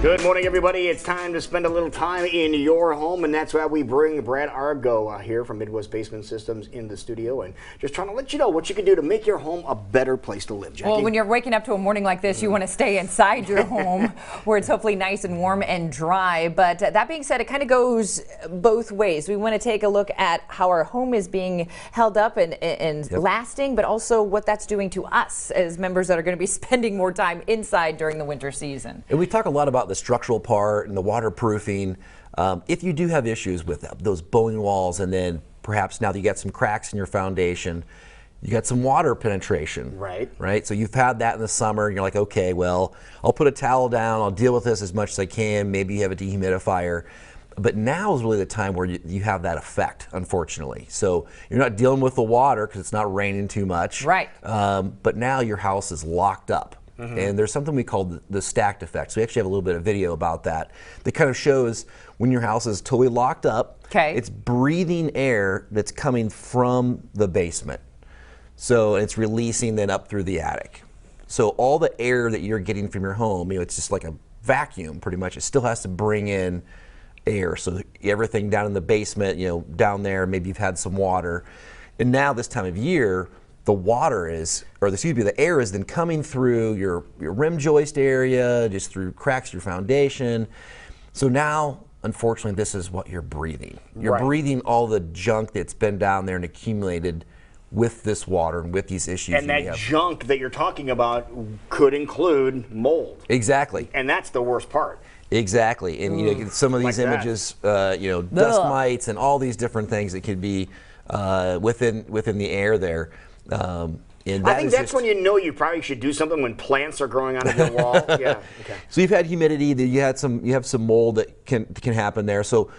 Good morning, everybody. It's time to spend a little time in your home, and that's why we bring Brad Argo here from Midwest Basement Systems in the studio, and just trying to let you know what you can do to make your home a better place to live. Jackie? Well, when you're waking up to a morning like this, you want to stay inside your home where it's hopefully nice and warm and dry. But that being said, it kind of goes both ways. We want to take a look at how our home is being held up and lasting, but also what that's doing to us as members that are going to be spending more time inside during the winter season. And we talk a lot about the structural part and the waterproofing. If you do have issues with those bowing walls, and then perhaps now that you got some cracks in your foundation, you got some water penetration. Right. So you've had that in the summer, and you're like, okay, well, I'll put a towel down, I'll deal with this as much as I can. Maybe you have a dehumidifier. But now is really the time where you have that effect, unfortunately. So you're not dealing with the water because it's not raining too much. Right. But now your house is locked up. And there's something we call the stacked effect. So we actually have a little bit of video about that kind of shows when your house is totally locked up, it's breathing air that's coming from the basement. So it's releasing then up through the attic. So all the air that you're getting from your home, it's just like a vacuum pretty much. It still has to bring in air. So everything down in the basement, down there, maybe you've had some water. And now this time of year, the air is then coming through your rim joist area, just through cracks, your foundation. So now, unfortunately, this is what you're breathing. You're breathing all the junk that's been down there and accumulated with this water and with these issues. And that junk that you're talking about could include mold. Exactly. And that's the worst part. Exactly. And some of these images, dust mites and all these different things that could be within the air there. I think that's when you know you probably should do something when plants are growing out of your wall. Yeah. Okay. So you've had humidity. You have some mold that can happen there. So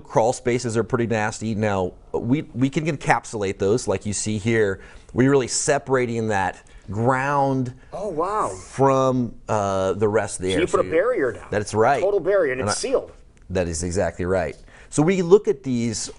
crawl spaces are pretty nasty. Now we can encapsulate those like you see here. We're really separating that ground from the rest of the air. So you put a barrier down. That's right. Total barrier, and it's sealed. That is exactly right. So we look at these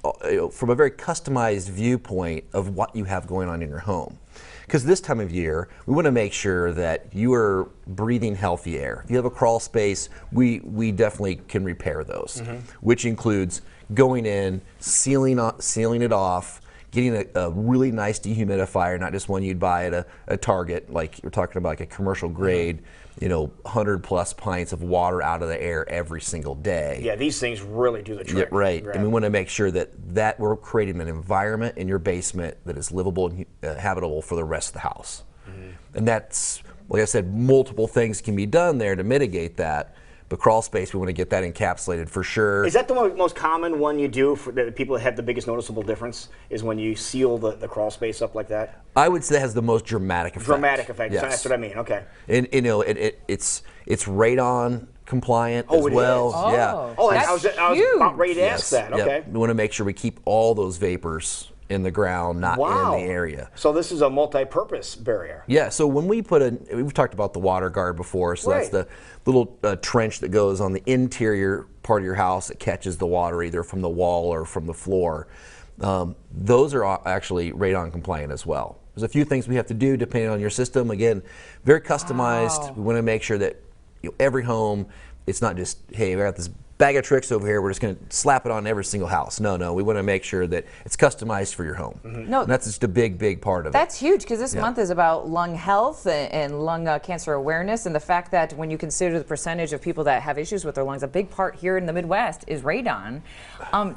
from a very customized viewpoint of what you have going on in your home. Because this time of year, we want to make sure that you are breathing healthy air. If you have a crawl space, we definitely can repair those, which includes going in, sealing it off, getting a really nice dehumidifier, not just one you'd buy at a Target, like you're talking about like a commercial grade, 100 plus pints of water out of the air every single day. Yeah, these things really do the trick. Yeah, right. And we want to make sure that we're creating an environment in your basement that is livable and habitable for the rest of the house. And that's, like I said, multiple things can be done there to mitigate that. But crawl space, we want to get that encapsulated for sure. Is that the most common one you do for the people that have the biggest noticeable difference, is when you seal the crawl space up like that? I would say that has the most dramatic effect. Dramatic effect, yes. That's what I mean, okay. And it's radon compliant as well. Oh, Oh, that's I was about ready to ask that, okay. Yep. We want to make sure we keep all those vapors in the ground, not in the area. So this is a multi-purpose barrier. Yeah, so when we've talked about the water guard before, so that's the little trench that goes on the interior part of your house that catches the water either from the wall or from the floor. Those are actually radon compliant as well. There's a few things we have to do depending on your system. Again, very customized. We want to make sure that every home, it's not just, hey, we got this bag of tricks over here, we're just going to slap it on every single house. No, we want to make sure that it's customized for your home. No, and that's just a big part of it. That's huge, because this month is about lung health and lung cancer awareness, and the fact that when you consider the percentage of people that have issues with their lungs, a big part here in the Midwest is radon.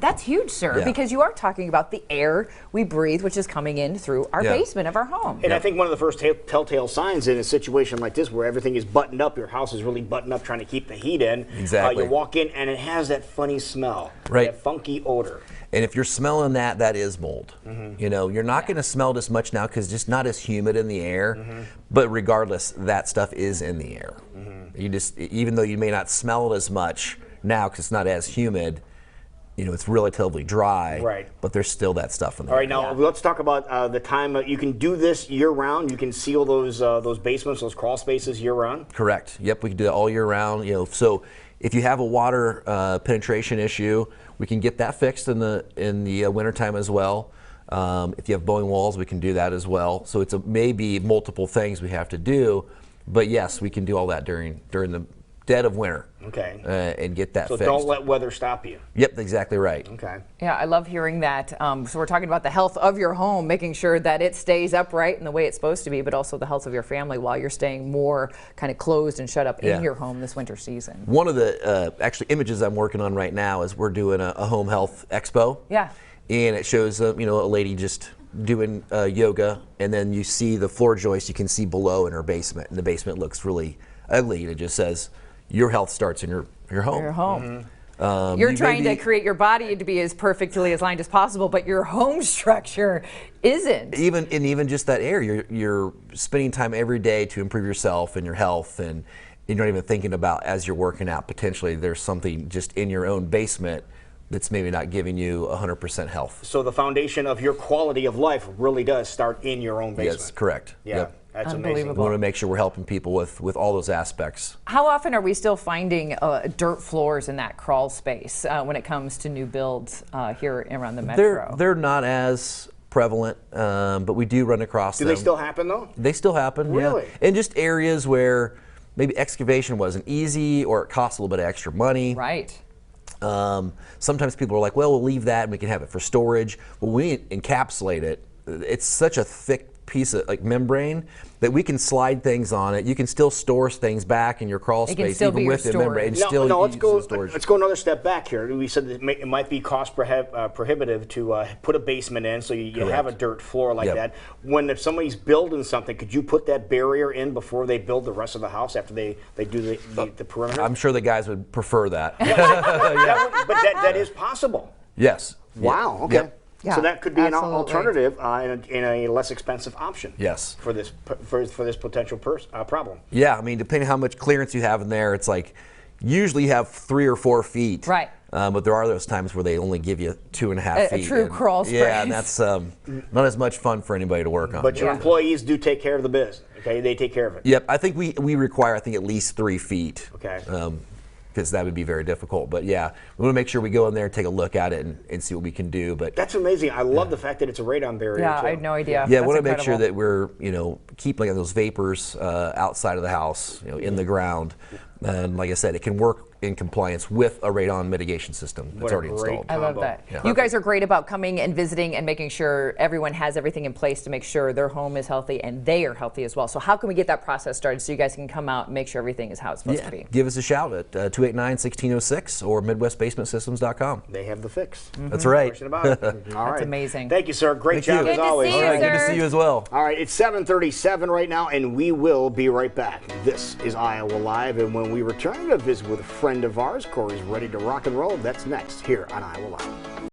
That's huge, sir, because you are talking about the air we breathe, which is coming in through our basement of our home. And I think one of the first telltale signs in a situation like this, where everything is buttoned up, your house is really buttoned up trying to keep the heat in. Exactly. You walk in and it has that funny smell, that funky odor. And if you're smelling that is mold. You're not going to smell this much now because it's just not as humid in the air. But regardless, that stuff is in the air. You just, even though you may not smell it as much now because it's not as humid, it's relatively dry, but there's still that stuff in there. All right, now let's talk about the time. You can do this year-round. You can seal those basements, those crawl spaces year-round? Correct. Yep, we can do that all year-round. So if you have a water penetration issue, we can get that fixed in the wintertime as well. If you have bowing walls, we can do that as well. So it's maybe multiple things we have to do, but yes, we can do all that during the dead of winter. Okay. And get that So fixed. don't let weather stop you. Yep, exactly right. Okay. Yeah, I love hearing that. So we're talking about the health of your home, making sure that it stays upright in the way it's supposed to be, but also the health of your family while you're staying more kind of closed and shut up in your home this winter season. One of the actually images I'm working on right now is we're doing a home health expo. Yeah. And it shows a lady just doing yoga, and then you see the floor joist you can see below in her basement, and the basement looks really ugly, and it just says your health starts in your home. Your home. You're trying to create your body to be as perfectly aligned as possible, but your home structure isn't. Even just that area, you're spending time every day to improve yourself and your health, and you're not even thinking about as you're working out, potentially there's something just in your own basement that's maybe not giving you 100% health. So the foundation of your quality of life really does start in your own basement. Yes, correct. Yeah, Yep. that's amazing. Unbelievable. We want to make sure we're helping people with all those aspects. How often are we still finding dirt floors in that crawl space when it comes to new builds here around the metro? They're not as prevalent, but we do run across them. Do they still happen though? They still happen, Really? yeah. In just areas where maybe excavation wasn't easy or it costs a little bit of extra money. Right. Sometimes people are like, well, we'll leave that and we can have it for storage. Well, we encapsulate it. It's such a thick piece of membrane that we can slide things on it. You can still store things back in your crawl space even with the membrane. Let's go another step back here. We said that it might be cost prohibitive to put a basement in, so you have a dirt floor like that. If somebody's building something, could you put that barrier in before they build the rest of the house after they do the perimeter? I'm sure the guys would prefer that. But that is possible. Yes. Wow. Okay. Yep. Yeah, so that could be absolutely. an alternative in a less expensive option. Yes. For this potential problem. Yeah, I mean, depending on how much clearance you have in there, it's like usually you have 3 or 4 feet. Right. But there are those times where they only give you 2.5 feet. A true crawl space. Yeah, and that's not as much fun for anybody to work on. But your employees do take care of the business. Okay, they take care of it. Yep, I think we require at least 3 feet. Okay. Because that would be very difficult. But yeah, we want to make sure we go in there, take a look at it, and see what we can do. But that's amazing. I love the fact that it's a radon barrier. Yeah, too. I had no idea. Yeah, we want to make sure that we're keeping those vapors outside of the house, in the ground. And like I said, it can work in compliance with a radon mitigation system that's already installed. I love that. Yeah. You guys are great about coming and visiting and making sure everyone has everything in place to make sure their home is healthy and they are healthy as well. So how can we get that process started so you guys can come out and make sure everything is how it's supposed to be? Give us a shout at 289-1606 or MidwestBasementSystems.com. They have the fix. That's right. No question about it. All right. That's amazing. Thank you, sir. Great Thank job you. as Good to always. see you, All right, good to sir. see you as well. All right, it's 7:37 right now, and we will be right back. This is Iowa Live, and when we return to visit with a friend of ours, Corey's ready to rock and roll. That's next here on Iowa Live.